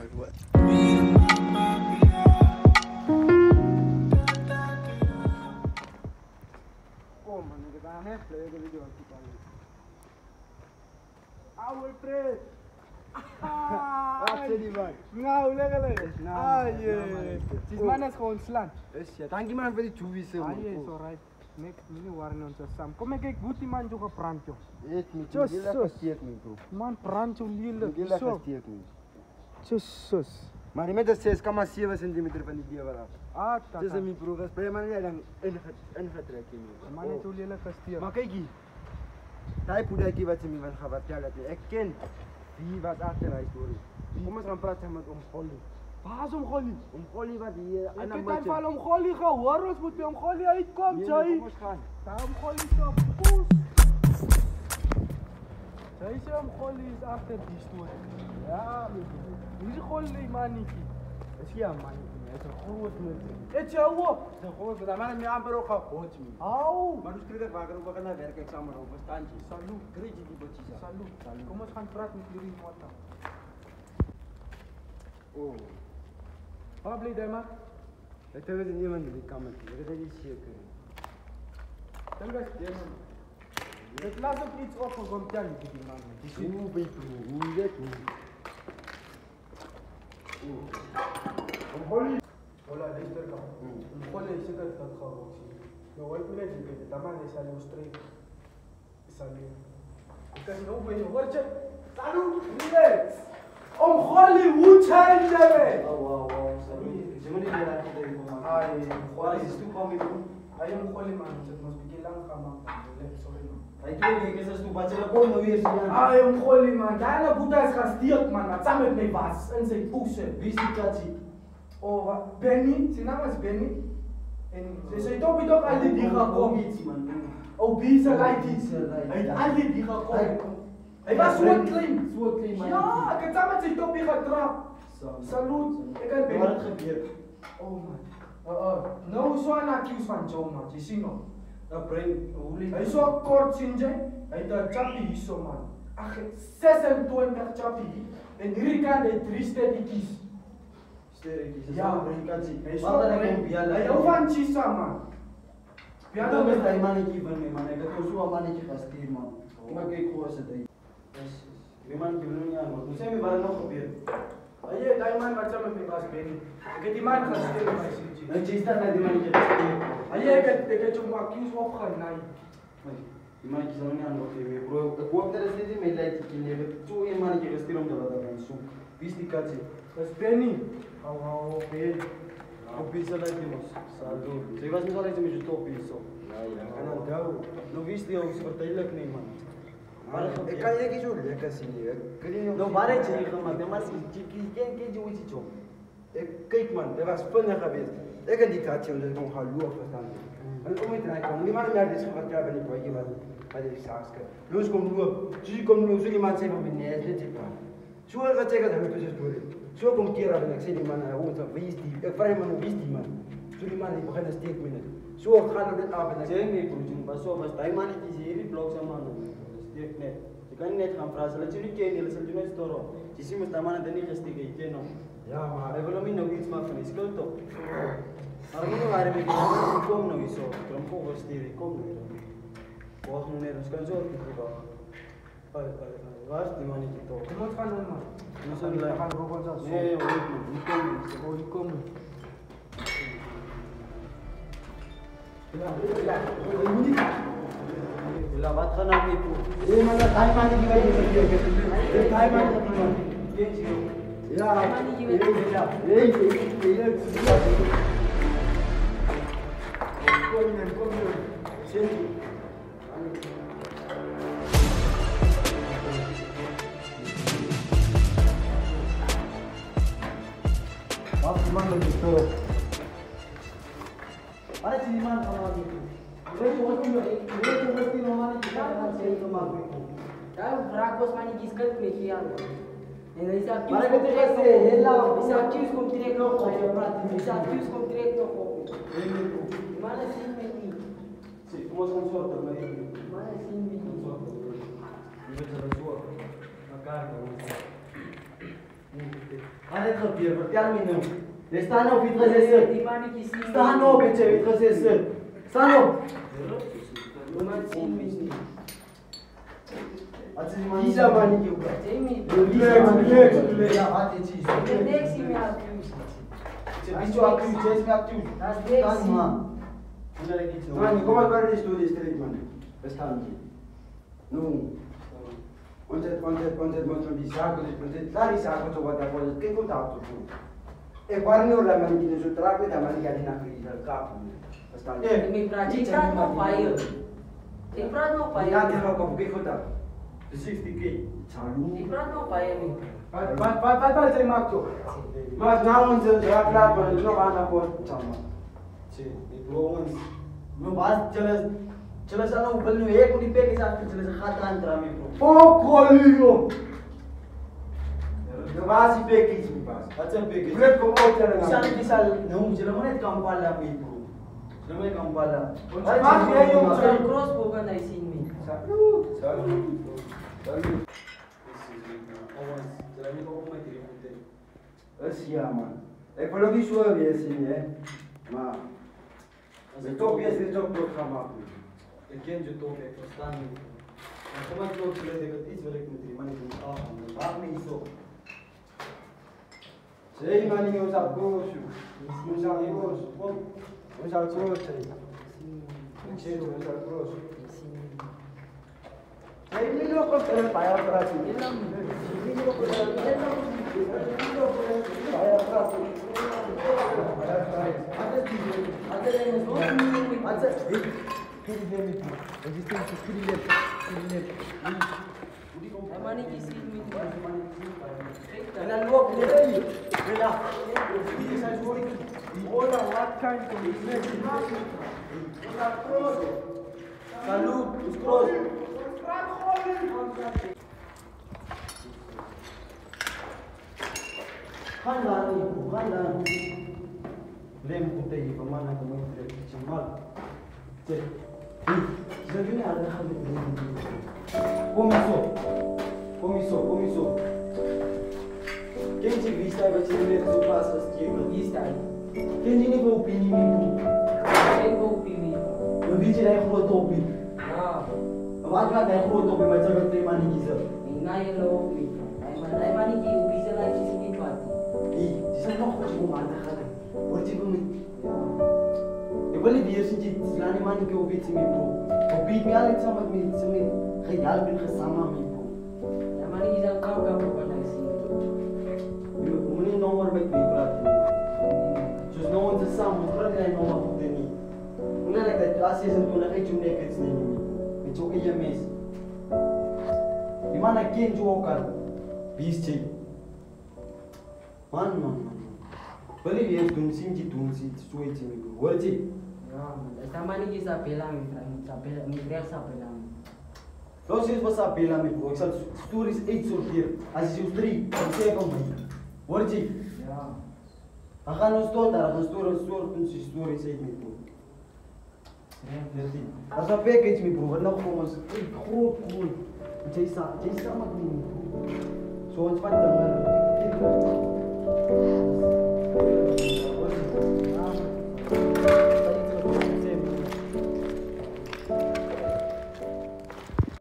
Oh man, ik ga net play de video op Oude pret. Wat zeg je man? Nou, lekker. Het is man is gewoon slaan. Dank je man voor die toewissen. Ah, yes, alright. Next, nu waren we ons samen. Kom ik goed die man toch brand joh. Eet me, Just je lekker steek me bro. Man brand joh lille. Je lekker steek me. Just. Maar die met de 6,7 centimeter van die deur af. Ah, Het is een bro, dat is maar niet dan ingetrekt. Man het hoe lille gesteer. Maar kijk hier. Daar poedertje wat ze me van gaan vertellen. Ik ken wie was achter hij story. Kom eens gaan praten met Golly. Waar is Golly? Golly wat hier. Ik heb dan van Golly gehoord, ons moet bij Golly uitkomen, Jay. Kom eens gaan. Daar Golly zo poes. Jay zei Golly is achter die story. Ja, hier is Golly mannetje. Is hier een mannetje. Het is een groot mannetje. Het jou op. Het is een groot mannetje. Maar ik amper ook gehoord. Au. Maar dus krijg ik wakker op gaan naar werk examen op een standje. Salut. Krijg je die botjes. Salut. Kom eens gaan praten met jullie motor. Oh. Wat blijf jij man? Ik heb het in iemand in die kamer. Ik heb het zeker. Dan ga je man. Het laat ook iets op voor Gomtjan die man. Hoe ben je? Hoe weet je? Golly. Hola, dit is er. Golly is zeker dat gewoon. Nou, wat moet je doen? Dat man is al een streek. Salut. Ik kan nog bij je woordje. Salut. Relax. Golly, hoe zijn jullie? Wow. Salut. Je moet niet meer aan het denken. Golly is toe kwam ik doen. Hij is Golly man. Het moet een lang gaan man. Sorry man. Hij doet het, ik is toe. Wat je dan komen weer zien. Hij is Golly man. Daar Boeta is gesteerd man. Wat samen met mij was. In zijn poesen. Wie is die katje? Oh, wat? Benny. Zijn naam is Benny. En ze zei toch niet ook al die dingen gekomen. Oh, Bisa rijdt iets. Hij heeft al die dingen gekomen. Hij was zo klein. man. Ja, ik heb samen met zijn topje getrapt. Salut. Ik heb Benny. Wat gebeurt? Oh man. Nou, zo een accuse van Joe man. Je ziet nog. Dat brengt, hoe lief. Hij is zo kort zien je. Hij heeft een chappie hier zo man. Ach, 26 chappie. En hier kan hij 3 steekjes. Ja, hij is zo klein. Hij houdt van chisa man. Piano met hij mannetje van mij man. Ik heb zo een mannetje gesteerd man. Maar kijk hoe was het hij. Die mannetje wil niet aan. Hoe zijn we waar nog gebeurd? Aye, die man wat samen met was Benny. Ik heb die man gesteerd bij Sintje. En je staat naar die mannetje gesteerd. Aye, ik heb hem accuse opgenaaid. Die mannetje zal niet aan wat hij weer bro. Ik hoop dat het niet meer lijkt te nemen. Zo een mannetje gesteerd om te laten gaan zoeken. Wie is die katje? Dat is Benny. Hou, Benny. Op wie zal hij ons? Salut. Zij was niet altijd een beetje top hier zo. Ja. En dan gauw. Nu wist hij ons vertellen niet man. Ik kan je zo lekker zien hier. Nou, waar heb je hier gemaakt? Maar geen iets op. Kijk man, dat was funny geweest. Ik heb die katje omdat ik nog hallo verstaan. En om het te komen, niemand meer is vertrouwen ben ik bij je wat ik zag. Los kom nu, zie kom nu, zo iemand zeggen van nee, dit is pas. Zo gaat zeggen dat het is story. Zo komt keer en ik zeg die man, wie is die? Ik vraag hem wie is die man? Zo die man die begint een steek met het. Zo gaat het af en ik zeg nee, maar zo was die man die hier die blok zijn man. Steek net. Je kan niet gaan vragen, laat je niet kennen, laat je niet storen. Je ziet met die man dat niet gestegen, je kent hem. Ja, maar hij wil hem nog iets maken van die schuld toch? Maar we waren met die man, die komt nog eens zo. Ik kan hem gewoon sturen, ik kom nog eens. Wacht nu net, dus kan zo even terug. Waar is die man niet toch? Je moet gaan doen man. We gaan gewoon zelf. Nee, niet komen. Oh, die komen. Ja, wat gaan we nu doen? Nee, maar dat hij maar niet weet. Dat hij maar niet weet. Ja, kom hier. Zit. Wat man met die toren? Wat is die man van wat doen? Weet je wat die man niet kan zeggen maar Daar vraag was maar niet discussiëren met je aan. En hij zei, maar ik heb het gezegd, heel lang. Hij zei, accuse komt direct nog op. Hij zei, accuse komt direct nog op. Maar dat zien we niet. Zie, kom eens gaan zorgen maar even. Maar dat zien we niet. Je weet dat zorgen. Elkaar Arrête de rire, termine. Sta nou fi trezesă. Sta nou pe ce fi trezesă. Sta nou. Nu mai țin minte. Ați zis mani. Isa mani eu. Relax. Atenție. Vedeți mi acuz. Ce bicho acuz, ce mi acuz. Ați mă. Nu le ghiți. Mani, come guardi gli studi street, mani? Per stanchi. Nu. Quanto molto di sacco, la risacco tu guarda cosa, che contatto tu? E quando la manichina sul trappo, la manica di una crisi al capo. Per stanchi. Mi place, ce nu faie. Ce nu faie. Date la capo che contatto? Precies die key. Ce nu faie mi. Vai să-i macto. Ma n-am înțeles, la clar, până nu va înapoi. Ce? E plouă. Nu bați cele să nu bălnu e cu nipe că să cele să hata între mi pro. Pocolio! Nu va si pe kids mi pas. Ați pe că. Cred că o tere Să nu disal, nu, cele măne cam pala mi pro. Cele măne cam pala. Cross po când ai țin minte. Salut! Salut! Ăsia, man. E quello di suo viesi, ma... Se tu viesi, tu puoi chiamarlo. E chiam de tope, stani. Acum ai tot cele de gătiți, vele cum te rimane cu apa, arme iso. Sei mani un salcoso. Un salcoso. Un salcoso. Ce nu Un salcoso. Sei lì lo portare il paio a braccio. Mani ki țin minte. Ela loc de ei. Ela. Ora, what kind of business? Salut, scroll. Hala. Vrem puteai, vă mana că mă întreb ce mal. Ce? Să vine altă hale. Comiso. Quem te viste vai te ver o passo assim, Este ai. quem te nem opini mi. Ce vă opini? Eu vi tirar o topi. Da. Vai cá dar o topi, mas agora tem maniquisa. N-ai lo opini. Ai mani ki ubise la ce țin toate. Ih, să nu faci cum altă hale. Orice cum e bine de eu sincer, la ne mani că obiți mi pro. Obiți mi ale să mă regal bin khasama mi pro. Ai mani ki zam cam cam po na țin. Eu mâine nu mă mai pe frate. Just nu înțe sam, frate ai nu mă putea ni. Nu ne că azi sunt una aici unde că ți nimi. Deci o e mes. Imana kenji okal. Bisce. Man. Băi, vezi, tu simți, suiți mi pro. Orice. Da, asta mani ki sa pela mi, mi trebuie să apelăm. Vreau să-i vă să apela mi pro. Exact, stories 8 sortir. Azi eu 3, să e mai. Orice. Da. Aha nu stot, dar nu stor, când și stories 8 mi pro. Asta pe că mi pro, nu frumos. E cool. Ce-i sa mă gândi. So, îți faci tămără.